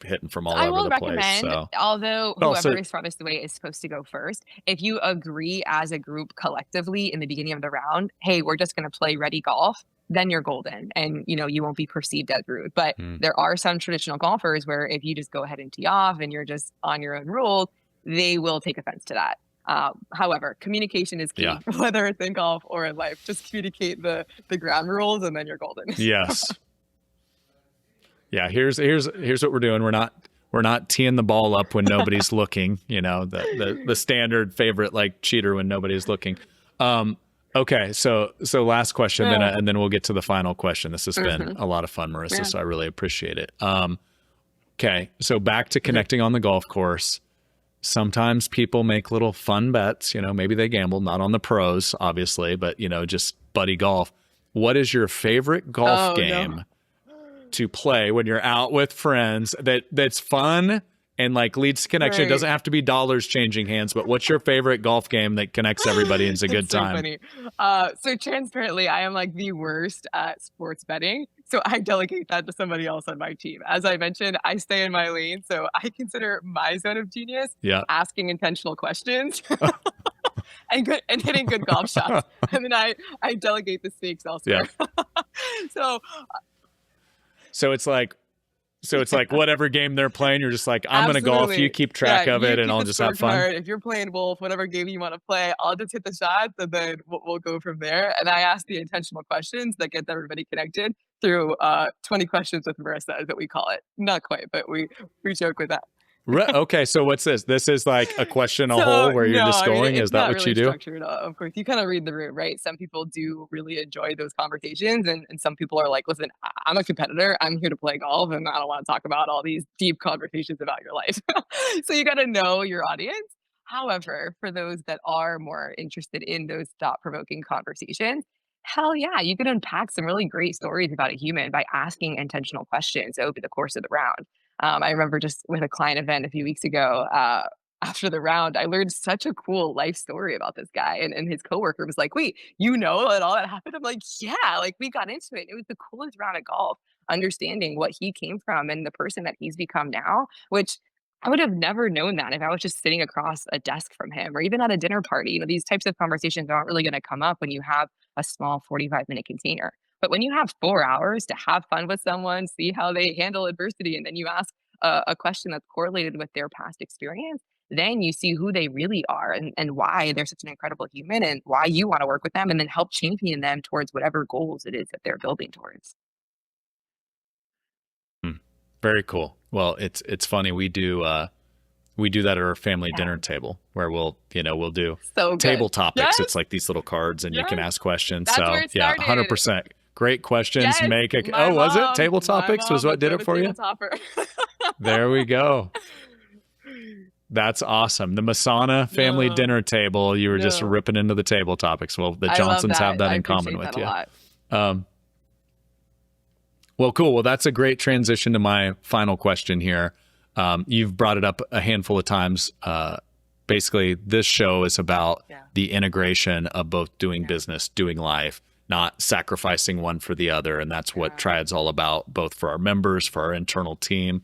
hitting from all over the place. So, although whoever is farthest away is supposed to go first, if you agree as a group collectively in the beginning of the round, hey, we're just going to play ready golf, then you're golden and you won't be perceived as rude. But there are some traditional golfers where if you just go ahead and tee off and you're just on your own rules, they will take offense to that. However, communication is key, whether it's in golf or in life. Just communicate the ground rules, and then you're golden. Yes. Yeah. Here's what we're doing. We're not teeing the ball up when nobody's looking. You know, the standard favorite like cheater when nobody's looking. Okay. So last question, and then we'll get to the final question. This has been a lot of fun, Marisa. So I really appreciate it. Okay. So back to connecting on the golf course. Sometimes people make little fun bets, you know, maybe they gamble, not on the pros, obviously, but, you know, just buddy golf. What is your favorite golf game to play when you're out with friends that's fun and like leads to connection? It doesn't have to be dollars changing hands, but what's your favorite golf game that connects everybody and is a good time? Funny. So transparently, I am like the worst at sports betting. So I delegate that to somebody else on my team. As I mentioned, I stay in my lane. So I consider my zone of genius asking intentional questions and hitting good golf shots. And then I delegate the stakes elsewhere. Yeah. So it's like whatever game they're playing, you're just like, I'm going to golf, you keep track of it, and I'll just have fun. If you're playing Wolf, whatever game you want to play, I'll just hit the shots, and then we'll go from there. And I ask the intentional questions that get everybody connected through 20 questions with Marisa, is what we call it. Not quite, but we joke with that. Okay, so what's this? This is like a question a hole where you're just going? Is that what really you do? Structured, of course, you kind of read the room, right? Some people do really enjoy those conversations, and some people are like, listen, I'm a competitor. I'm here to play golf, and I don't want to talk about all these deep conversations about your life. So you got to know your audience. However, for those that are more interested in those thought-provoking conversations, hell yeah, you can unpack some really great stories about a human by asking intentional questions over the course of the round. I remember just with a client event a few weeks ago, after the round, I learned such a cool life story about this guy. And his coworker was like, wait, you know that all that happened? I'm like, yeah, like we got into it. It was the coolest round of golf, understanding what he came from and the person that he's become now, which I would have never known that if I was just sitting across a desk from him or even at a dinner party. You know, these types of conversations aren't really going to come up when you have a small 45-minute container. But when you have 4 hours to have fun with someone, see how they handle adversity, and then you ask a question that's correlated with their past experience, then you see who they really are and why they're such an incredible human and why you want to work with them, and then help champion them towards whatever goals it is that they're building towards. Very cool. Well, it's funny. We do that at our family dinner table where we'll do table topics. Yes. It's like these little cards and you can ask questions. That's so where it started. 100%. Great questions. Yes, was it? Table topics was what did it for you? There we go. That's awesome. The Messana family dinner table, you were just ripping into the table topics. Well, the Johnsons have that in common with you. Well, cool. Well, that's a great transition to my final question here. You've brought it up a handful of times. Basically, this show is about the integration of both doing business, doing life, not sacrificing one for the other. And that's what Triad's all about, both for our members, for our internal team.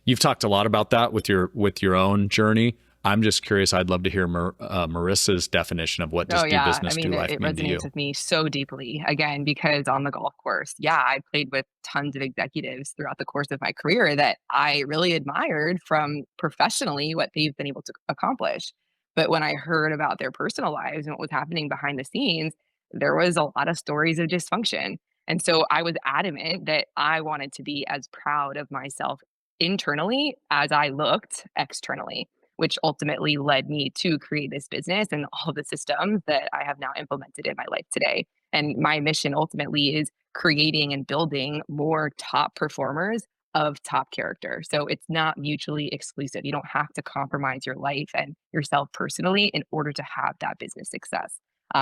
You've talked a lot about that with your own journey. I'm just curious. I'd love to hear Marisa's definition of what does do business, do life mean to you. It resonates with me so deeply, again, because on the golf course, I played with tons of executives throughout the course of my career that I really admired from professionally what they've been able to accomplish. But when I heard about their personal lives and what was happening behind the scenes, there was a lot of stories of dysfunction. And so I was adamant that I wanted to be as proud of myself internally as I looked externally, which ultimately led me to create this business and all the systems that I have now implemented in my life today. And my mission ultimately is creating and building more top performers of top character. So it's not mutually exclusive. You don't have to compromise your life and yourself personally in order to have that business success.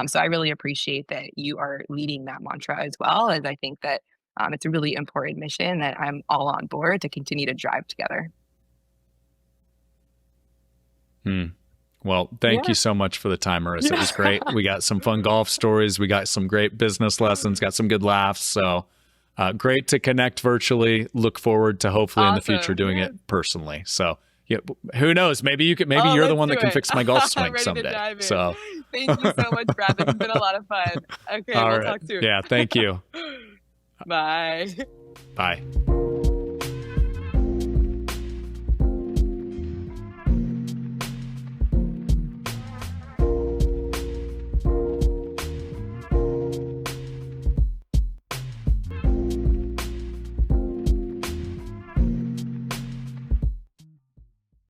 So I really appreciate that you are leading that mantra as well, as I think that it's a really important mission that I'm all on board to continue to drive together. Well, thank you so much for the time, Marisa. It was great. We got some fun golf stories. We got some great business lessons, got some good laughs. So great to connect virtually. Look forward to hopefully in the future doing it personally. So who knows? Maybe you're the one that can fix my golf swing someday. So thank you so much, Brad. This has been a lot of fun. Okay, we'll talk soon. Yeah, thank you. Bye. Bye.